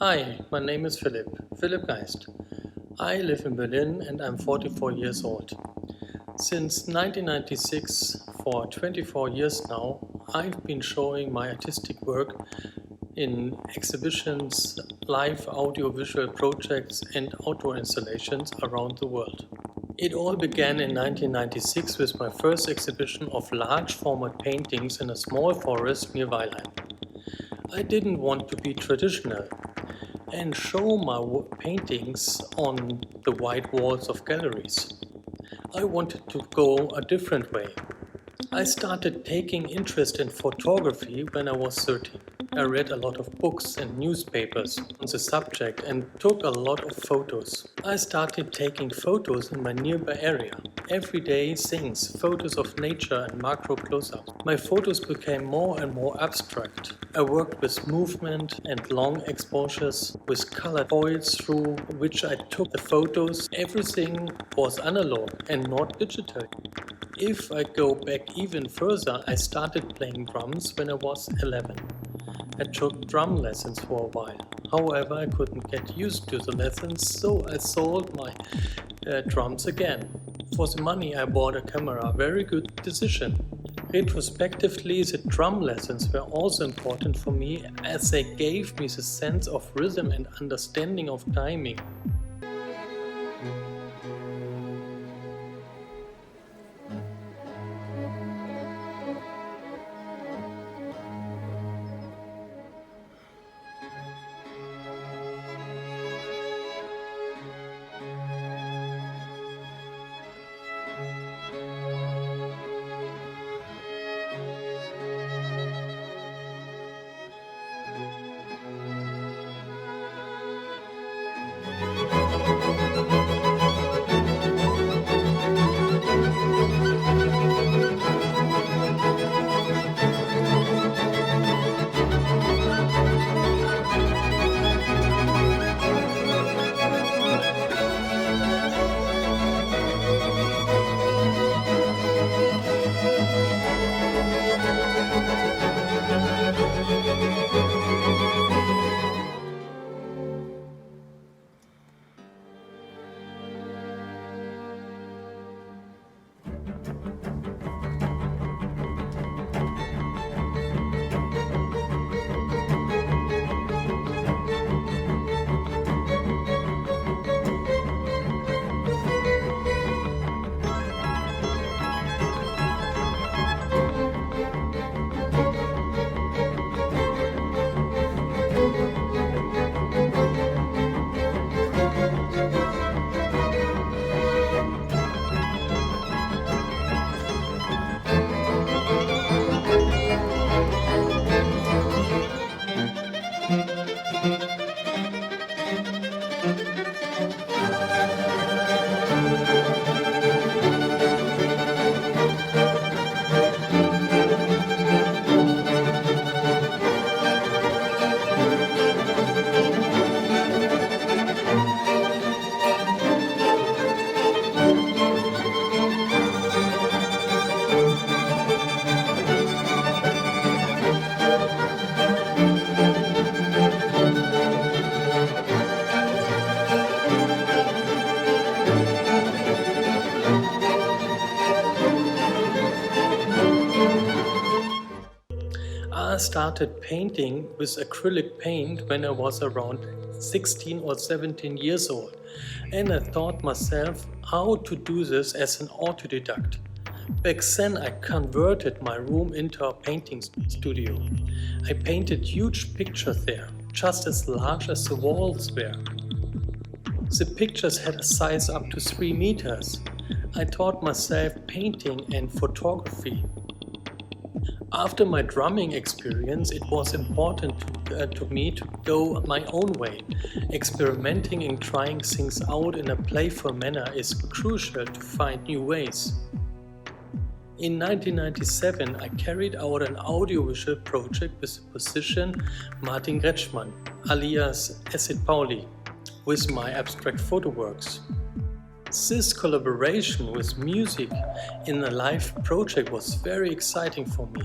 Hi, my name is Philipp Geist. I live in Berlin and I'm 44 years old. Since 1996, for 24 years now, I've been showing my artistic work in exhibitions, live audiovisual projects and outdoor installations around the world. It all began in 1996 with my first exhibition of large format paintings in a small forest near Weilheim. I didn't want to be traditional and show my paintings on the white walls of galleries. I wanted to go a different way. I started taking interest in photography when I was 13. I read a lot of books and newspapers on the subject and took a lot of photos. I started taking photos in my nearby area. Everyday things, photos of nature and macro close-ups. My photos became more and more abstract. I worked with movement and long exposures with colored foils through which I took the photos. Everything was analog and not digital. If I go back even further, I started playing drums when I was 11. I took drum lessons for a while. However, I couldn't get used to the lessons, so I sold my drums again. For the money, I bought a camera. Very good decision. Retrospectively, the drum lessons were also important for me as they gave me the sense of rhythm and understanding of timing. I started painting with acrylic paint when I was around 16 or 17 years old, and I taught myself how to do this as an autodidact. Back then I converted my room into a painting studio. I painted huge pictures there, just as large as the walls were. The pictures had a size up to 3 meters. I taught myself painting and photography. After my drumming experience, it was important to me to go my own way. Experimenting and trying things out in a playful manner is crucial to find new ways. In 1997, I carried out an audiovisual project with the musician Martin Kretschmann, alias Acid Pauli, with my abstract photo works. This collaboration with music in a live project was very exciting for me,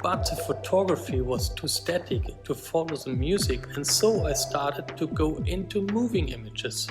but the photography was too static to follow the music, and so I started to go into moving images.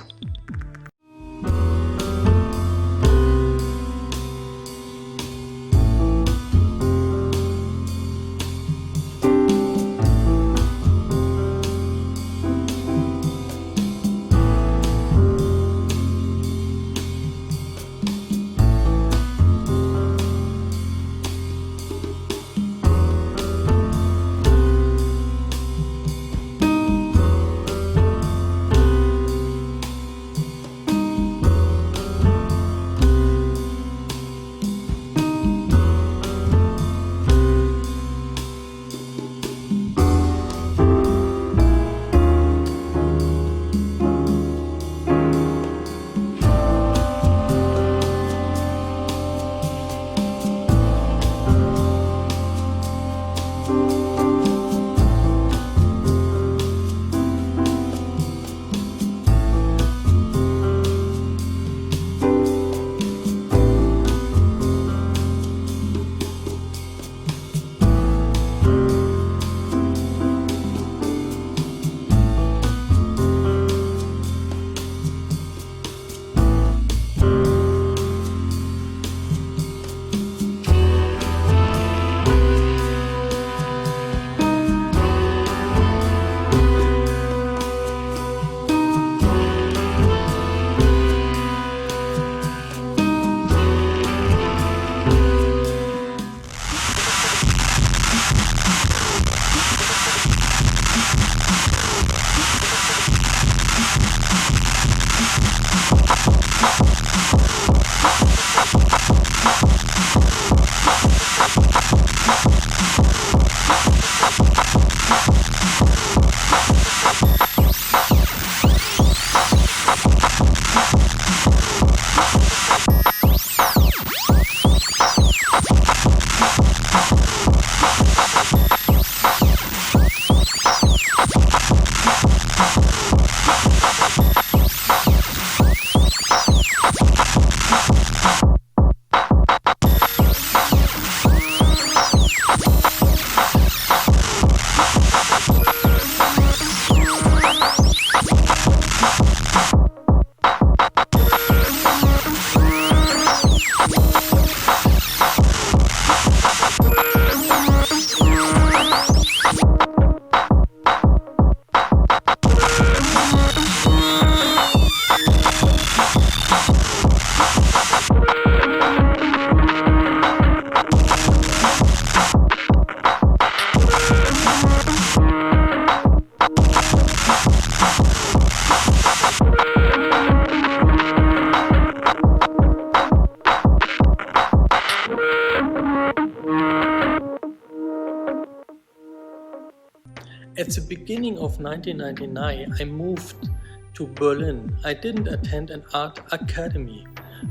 At the beginning of 1999, I moved to Berlin. I didn't attend an art academy.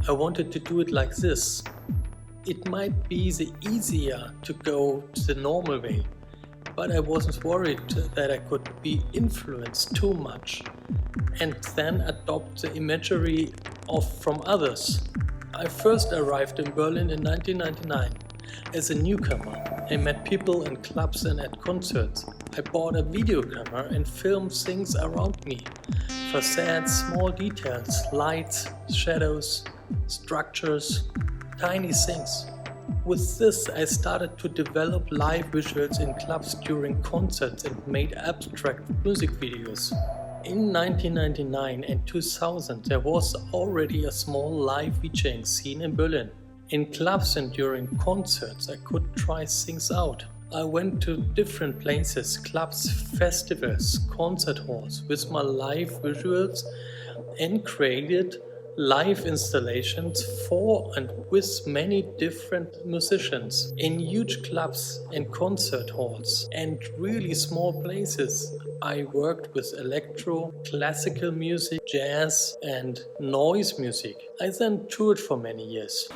I wanted to do it like this. It might be the easier to go the normal way, but I wasn't worried that I could be influenced too much and then adopt the imagery from others. I first arrived in Berlin in 1999 as a newcomer. I met people in clubs and at concerts. I bought a video camera and filmed things around me. Facades, small details, lights, shadows, structures, tiny things. With this, I started to develop live visuals in clubs during concerts and made abstract music videos. In 1999 and 2000, there was already a small live DJing scene in Berlin. In clubs and during concerts, I could try things out. I went to different places, clubs, festivals, concert halls with my live visuals and created live installations for and with many different musicians in huge clubs and concert halls and really small places. I worked with electro, classical music, jazz and noise music. I then toured for many years.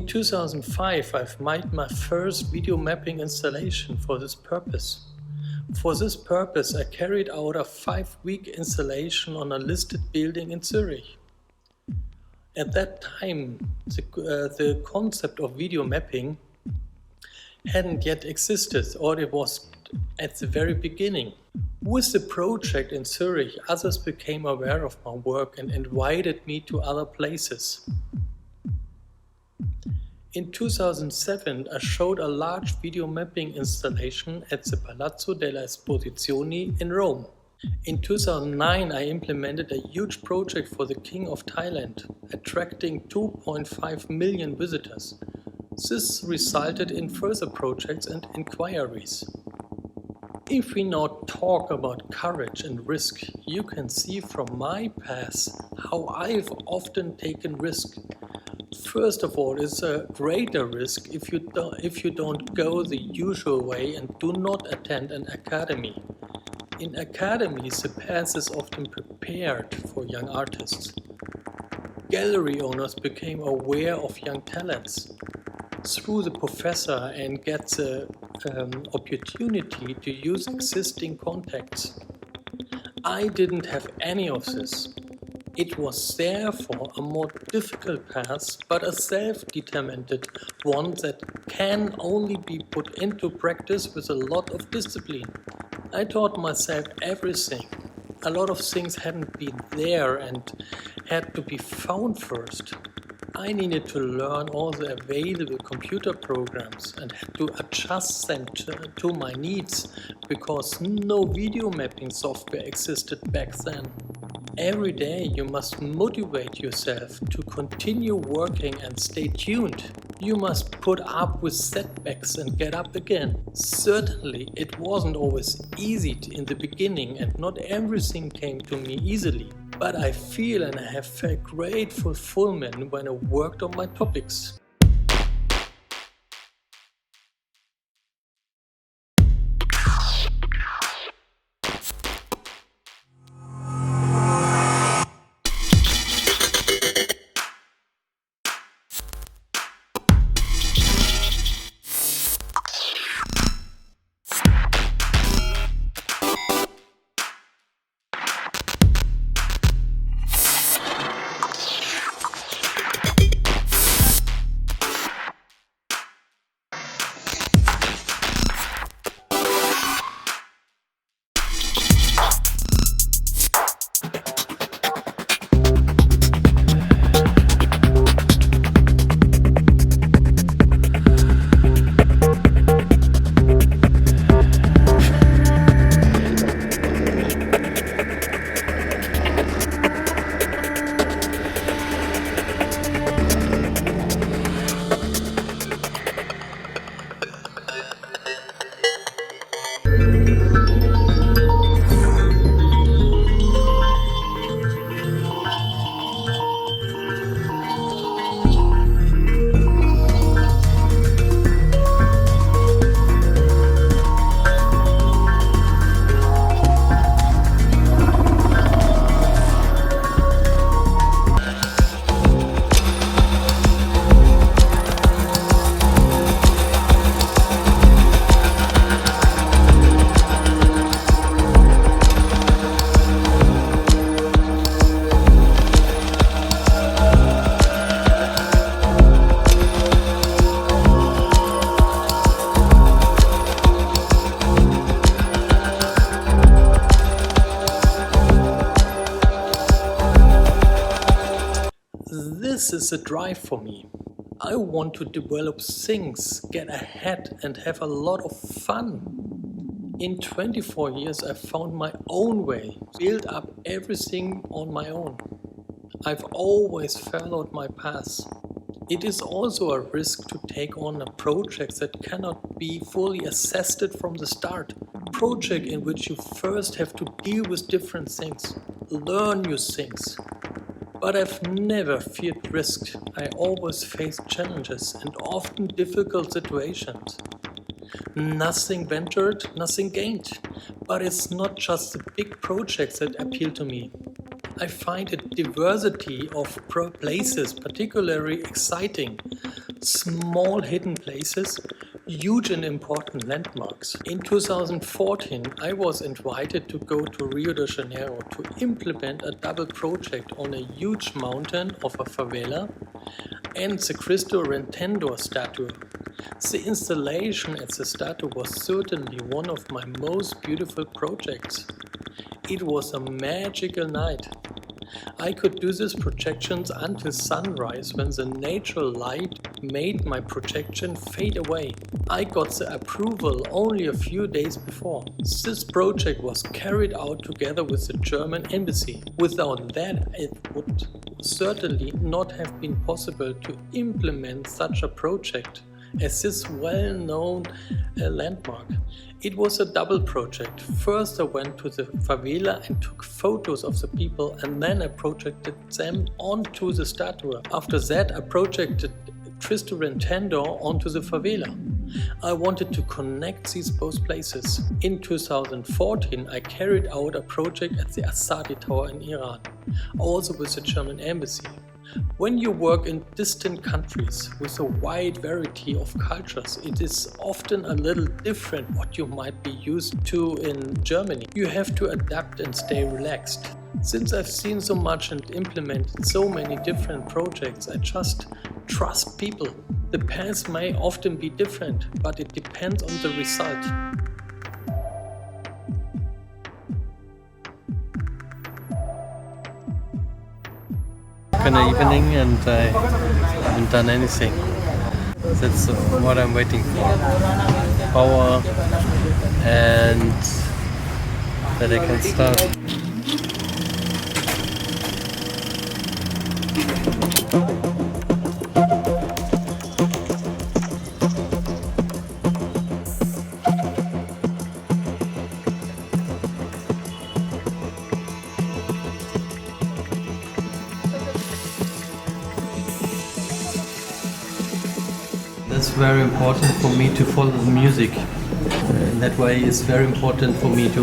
In 2005, I've made my first video mapping installation for this purpose. For this purpose, I carried out a 5-week installation on a listed building in Zurich. At that time, the concept of video mapping hadn't yet existed, or it was at the very beginning. With the project in Zurich, others became aware of my work and invited me to other places. In 2007, I showed a large video mapping installation at the Palazzo delle Esposizioni in Rome. In 2009, I implemented a huge project for the King of Thailand, attracting 2.5 million visitors. This resulted in further projects and inquiries. If we now talk about courage and risk, you can see from my past how I've often taken risk. First of all, it's a greater risk if you don't go the usual way and do not attend an academy. In academies, the path is often prepared for young artists. Gallery owners became aware of young talents through the professor and get the opportunity to use existing contacts. I didn't have any of this. It was therefore a more difficult path, but a self-determined one that can only be put into practice with a lot of discipline. I taught myself everything. A lot of things hadn't been there and had to be found first. I needed to learn all the available computer programs and had to adjust them to my needs because no video mapping software existed back then. Every day you must motivate yourself to continue working and stay tuned. You must put up with setbacks and get up again. Certainly it wasn't always easy in the beginning and not everything came to me easily. But I feel and I have felt great fulfillment when I worked on my topics. This is a drive for me. I want to develop things, get ahead and have a lot of fun. In 24 years I found my own way, built up everything on my own. I've always followed my path. It is also a risk to take on a project that cannot be fully assessed from the start. A project in which you first have to deal with different things, learn new things. But I've never feared risk. I always faced challenges and often difficult situations. Nothing ventured, nothing gained. But it's not just the big projects that appeal to me. I find a diversity of places particularly exciting. Small hidden places, huge and important landmarks. In 2014, I was invited to go to Rio de Janeiro to implement a double project on a huge mountain of a favela and the Cristo Redentor statue. The installation at the statue was certainly one of my most beautiful projects. It was a magical night. I could do these projections until sunrise when the natural light made my projection fade away. I got the approval only a few days before. This project was carried out together with the German embassy. Without that, it would certainly not have been possible to implement such a project as this well-known landmark. It was a double project. First I went to the favela and took photos of the people, and then I projected them onto the statue. After that I projected Cristo Redentor onto the favela. I wanted to connect these both places. In 2014 I carried out a project at the Asadi Tower in Iran, also with the German embassy. When you work in distant countries with a wide variety of cultures, it is often a little different what you might be used to in Germany. You have to adapt and stay relaxed. Since I've seen so much and implemented so many different projects, I just trust people. The paths may often be different, but it depends on the result. In the evening and I haven't done anything. That's what I'm waiting for. Power and that I can start. It's very important for me to follow the music. In that way it's very important for me to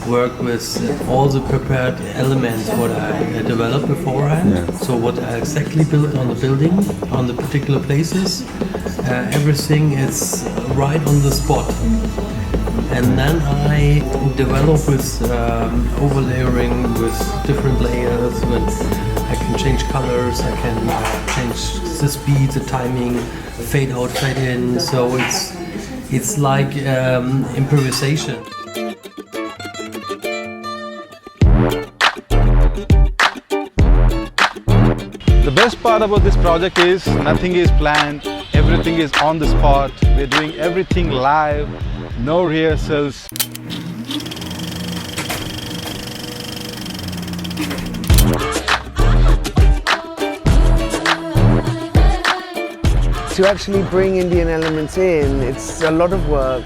work with all the prepared elements what I developed beforehand. Yeah. So what I exactly built on the building, on the particular places, everything is right on the spot. And then I develop with overlaying with different layers. I can change colors, I can change the speed, the timing, fade out, fade in. So it's like improvisation. The best part about this project is nothing is planned, everything is on the spot. We're doing everything live, no rehearsals. To actually bring Indian elements in, it's a lot of work.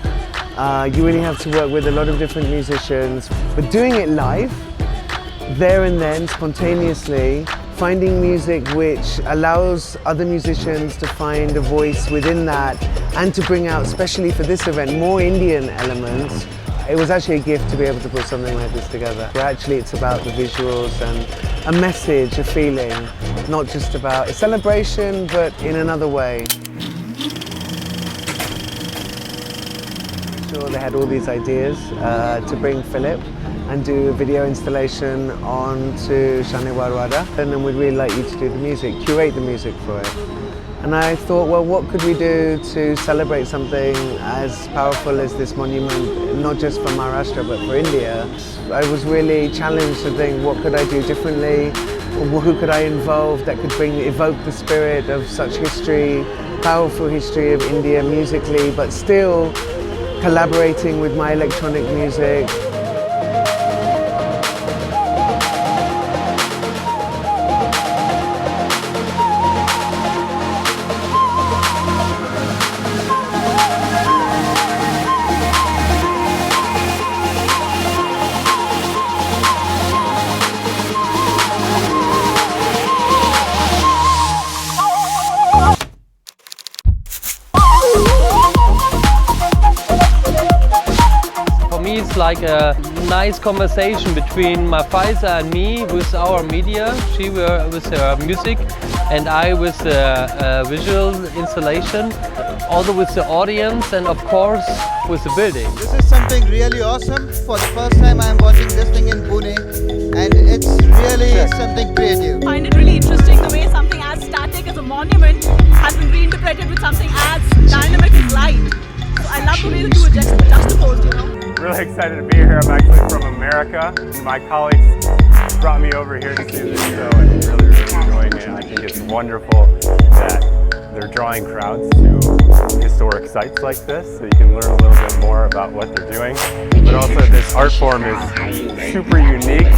You really have to work with a lot of different musicians. But doing it live, there and then, spontaneously, finding music which allows other musicians to find a voice within that and to bring out, especially for this event, more Indian elements. It was actually a gift to be able to put something like this together. Where actually it's about the visuals and a message, a feeling, not just about a celebration, but in another way. Sure, they had all these ideas to bring Philipp and do a video installation onto Shane Warwara, and then we'd really like you to do the music, curate the music for it. And I thought, well, what could we do to celebrate something as powerful as this monument, not just for Maharashtra, but for India? I was really challenged to think, what could I do differently? Or who could I involve that could evoke the spirit of such history, powerful history of India musically, but still collaborating with my electronic music. It's like a nice conversation between Mafaisa and me with our media. She were with her music and I with the visual installation, also with the audience and of course with the building. This is something really awesome. For the first time I am watching this thing in Pune and it's really something creative. I find it really interesting the way something as static as a monument has been reinterpreted with something as dynamic as light. So I love the way the two are juxtaposed, you know. Really excited to be here. I'm actually from America. My colleagues brought me over here to see this show and really enjoying it. I think it's wonderful that they're drawing crowds to historic sites like this so you can learn a little bit more about what they're doing. But also this art form is super unique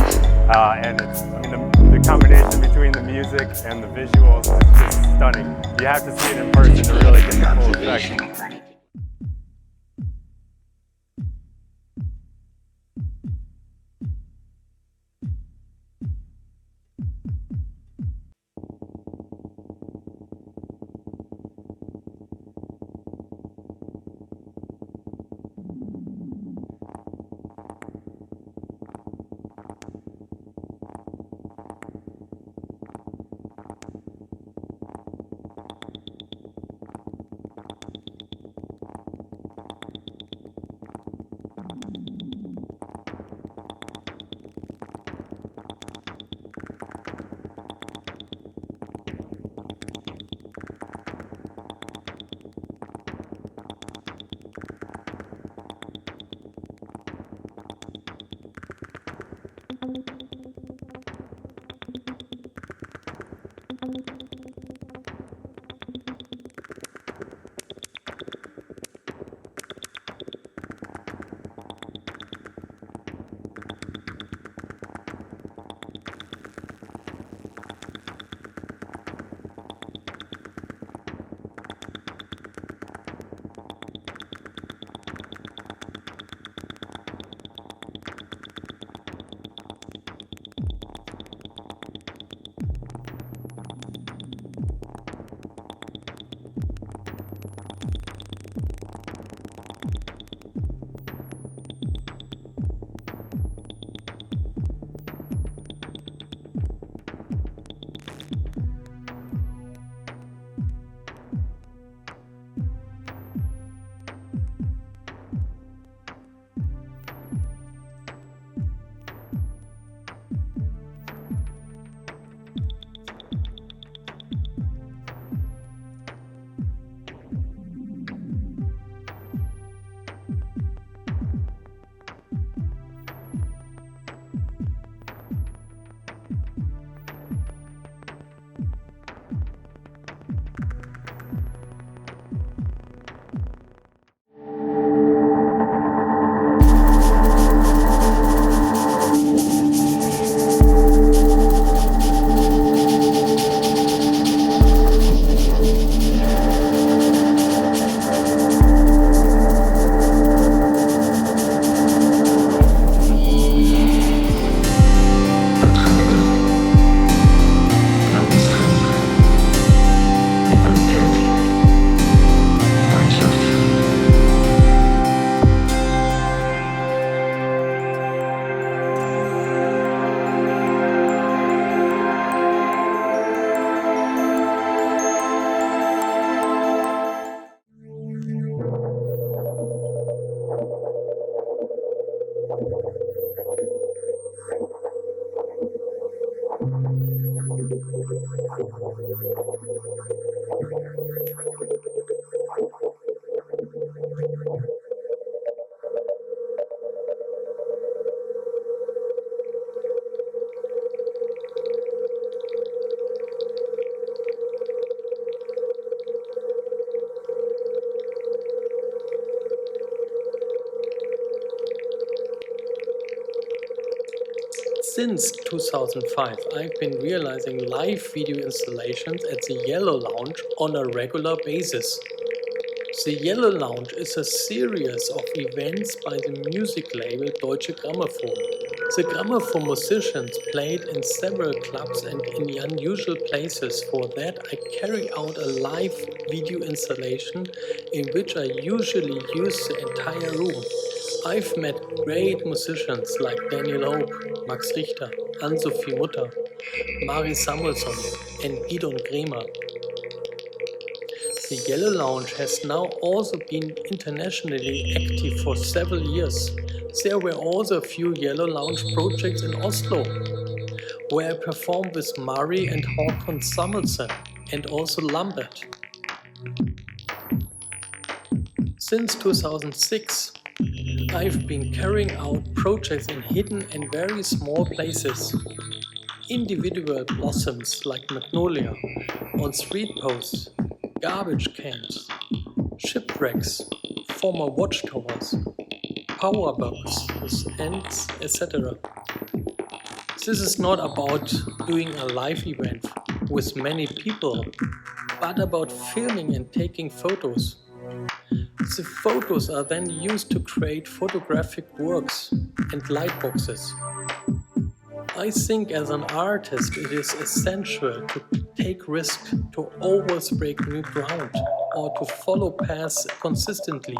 and it's, the combination between the music and the visuals is just stunning. You have to see it in person to really get the full effect. Since 2005, I've been realizing live video installations at the Yellow Lounge on a regular basis. The Yellow Lounge is a series of events by the music label Deutsche Grammophon. The Grammophon musicians played in several clubs and in unusual places. For that, I carry out a live video installation in which I usually use the entire room. I've met great musicians like Daniel Hope, Max Richter, Ann-Sophie Mutter, Mari Samuelsson and Gidon Kremer. The Yellow Lounge has now also been internationally active for several years. There were also a few Yellow Lounge projects in Oslo, where I performed with Mari and Håkon Samuelson and also Lambert. Since 2006, I've been carrying out projects in hidden and very small places. Individual blossoms like magnolia, on street posts, garbage cans, shipwrecks, former watchtowers, power boxes, and etc. This is not about doing a live event with many people, but about filming and taking photos. The photos are then used to create photographic works and light boxes. I think as an artist it is essential to take risks, to always break new ground, or to follow paths consistently.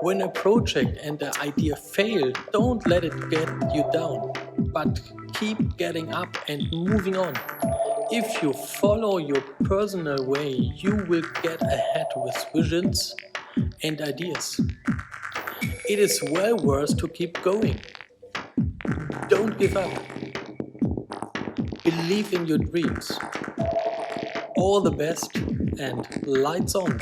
When a project and the idea fail, don't let it get you down, but keep getting up and moving on. If you follow your personal way, you will get ahead with visions and ideas. It is well worth to keep going. Don't give up. Believe in your dreams. All the best and lights on.